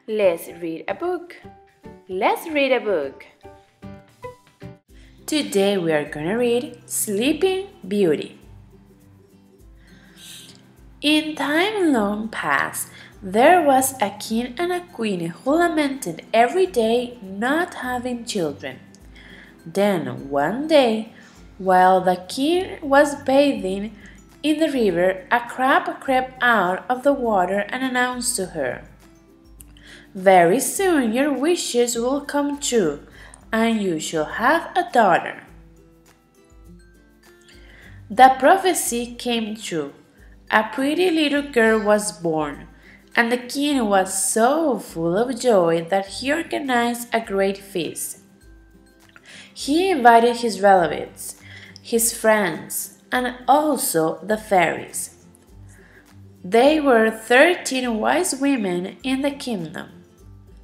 Let's read a book. Let's read a book. Today we are gonna read Sleeping Beauty. In time long past, there was a king and a queen who lamented every day not having children. Then one day, while the king was bathing in the river, a crab crept out of the water and announced to her, "Very soon your wishes will come true, and you shall have a daughter." The prophecy came true. A pretty little girl was born, and the king was so full of joy that he organized a great feast. He invited his relatives, his friends, and also the fairies. There were 13 wise women in the kingdom.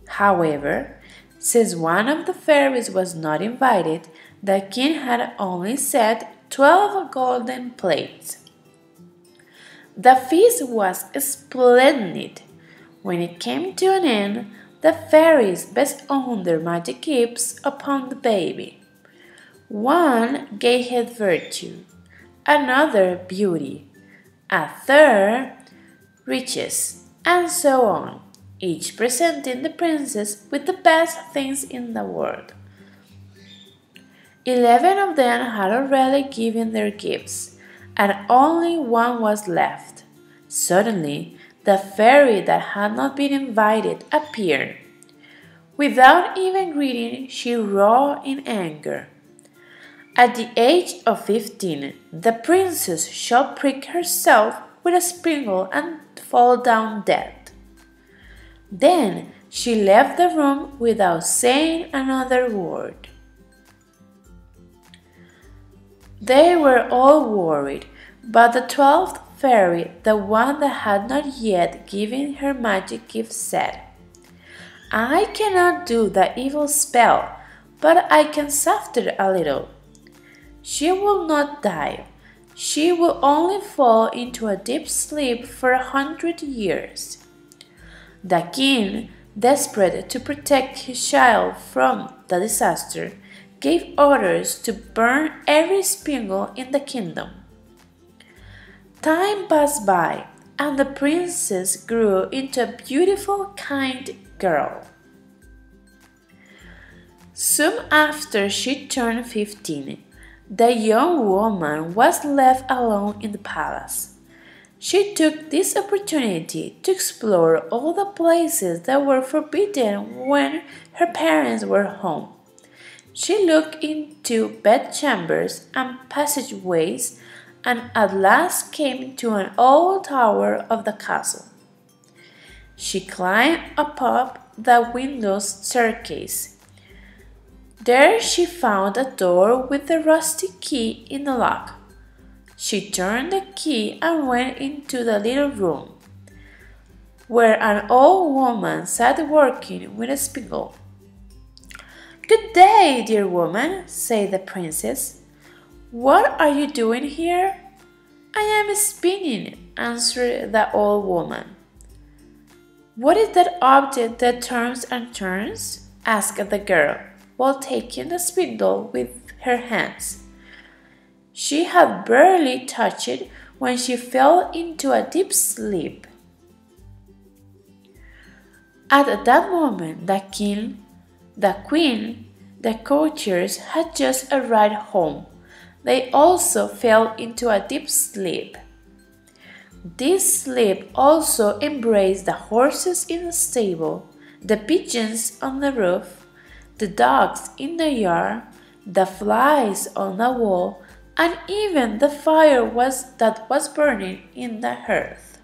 However, since one of the fairies was not invited, the king had only set 12 golden plates. The feast was splendid. When it came to an end, the fairies bestowed their magic gifts upon the baby. One gave virtue, another beauty, a third riches, and so on, each presenting the princess with the best things in the world. 11 of them had already given their gifts, and only one was left. Suddenly, the fairy that had not been invited appeared. Without even greeting, she roared in anger. At the age of 15, the princess shall prick herself with a springle and fall down dead. Then she left the room without saying another word. They were all worried, but the 12th fairy, the one that had not yet given her magic gift, said, "I cannot do the evil spell, but I can soften it a little. She will not die. She will only fall into a deep sleep for 100 years." The king, desperate to protect his child from the disaster, gave orders to burn every springle in the kingdom. Time passed by, and the princess grew into a beautiful, kind girl. Soon after she turned 15, the young woman was left alone in the palace. She took this opportunity to explore all the places that were forbidden when her parents were home. She looked into bedchambers and passageways, and at last came to an old tower of the castle. She climbed up the windowless staircase. There she found a door with a rusty key in the lock. She turned the key and went into the little room, where an old woman sat working with a spindle. "Good day, dear woman," said the princess. "What are you doing here?" "I am spinning," answered the old woman. "What is that object that turns and turns?" asked the girl, while taking the spindle with her hands. She had barely touched it when she fell into a deep sleep. At that moment, the king, the queen, the courtiers had just arrived home. They also fell into a deep sleep. This sleep also embraced the horses in the stable, the pigeons on the roof, the dogs in the yard, the flies on the wall, and even the fire that was burning in the hearth.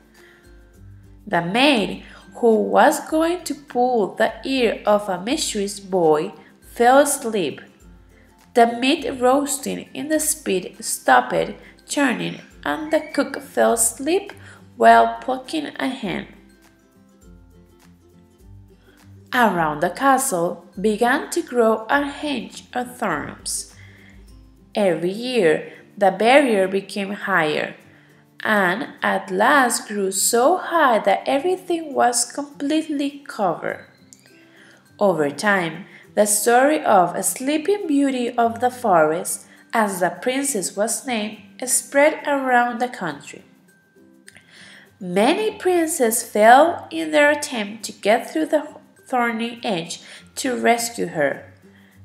The maid, who was going to pull the ear of a mischievous boy, fell asleep. The meat roasting in the spit stopped churning, and the cook fell asleep while plucking a hen. Around the castle began to grow a hedge of thorns. Every year the barrier became higher, and at last grew so high that everything was completely covered. Over time, the story of a Sleeping Beauty of the Forest, as the princess was named, spread around the country. Many princes fell in their attempt to get through the thorny hedge to rescue her.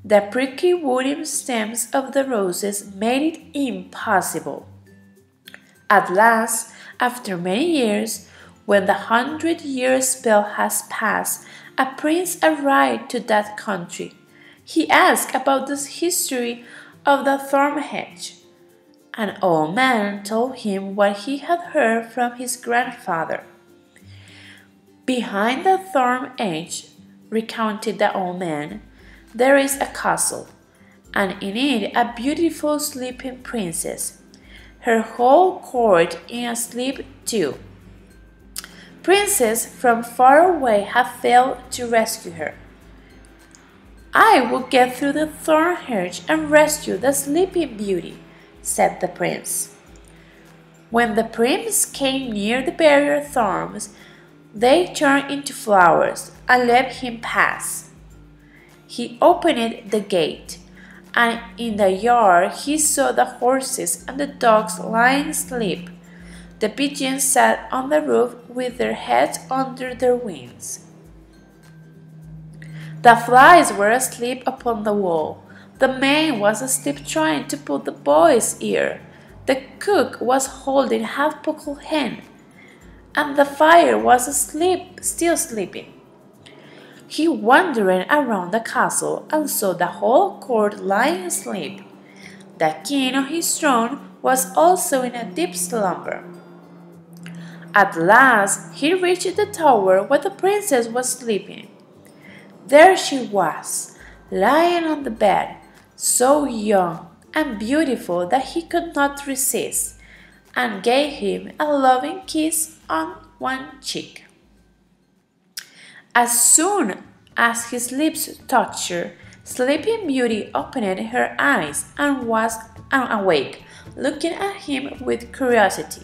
The prickly wooden stems of the roses made it impossible. At last, after many years, when the 100-year spell has passed, a prince arrived to that country. He asked about the history of the thorn hedge. An old man told him what he had heard from his grandfather. Behind the thorn hedge, recounted the old man, there is a castle, and in it a beautiful sleeping princess, her whole court asleep too. Princes from far away have failed to rescue her. I will get through the thorn hedge and rescue the Sleeping Beauty, said the prince. When the prince came near the barrier thorns, they turned into flowers and let him pass. He opened the gate, and in the yard he saw the horses and the dogs lying asleep. The pigeons sat on the roof with their heads under their wings. The flies were asleep upon the wall. The man was asleep trying to pull the boy's ear. The cook was holding half-cooked hen, and the fire was asleep, still sleeping. He wandered around the castle and saw the whole court lying asleep. The king on his throne was also in a deep slumber. At last he reached the tower where the princess was sleeping. There she was, lying on the bed, so young and beautiful that he could not resist, and gave him a loving kiss on one cheek. As soon as his lips touched her, Sleeping Beauty opened her eyes and was awake, looking at him with curiosity.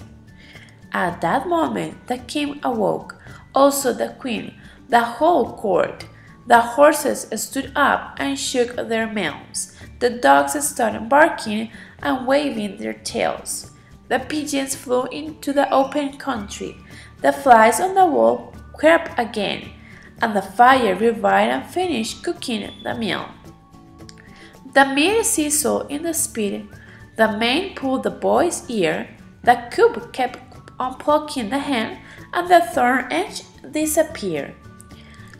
At that moment the king awoke, also the queen, the whole court. The horses stood up and shook their manes. The dogs started barking and waving their tails. The pigeons flew into the open country. The flies on the wall crept again, and the fire revived and finished cooking the meal. The meat sizzled in the spit. The man pulled the boy's ear. The cook kept on plucking the hen, and the thorn edge disappeared.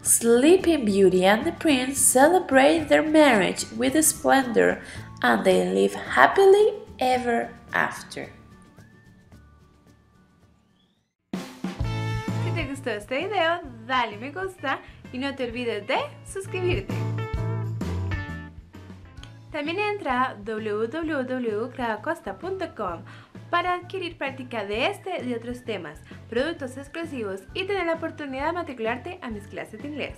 Sleeping Beauty and the prince celebrated their marriage with splendor, and they lived happily ever after. Si te gustó este video, dale me gusta y no te olvides de suscribirte. También entra a www.claudiacosta.com para adquirir práctica de este y de otros temas, productos exclusivos y tener la oportunidad de matricularte a mis clases de inglés.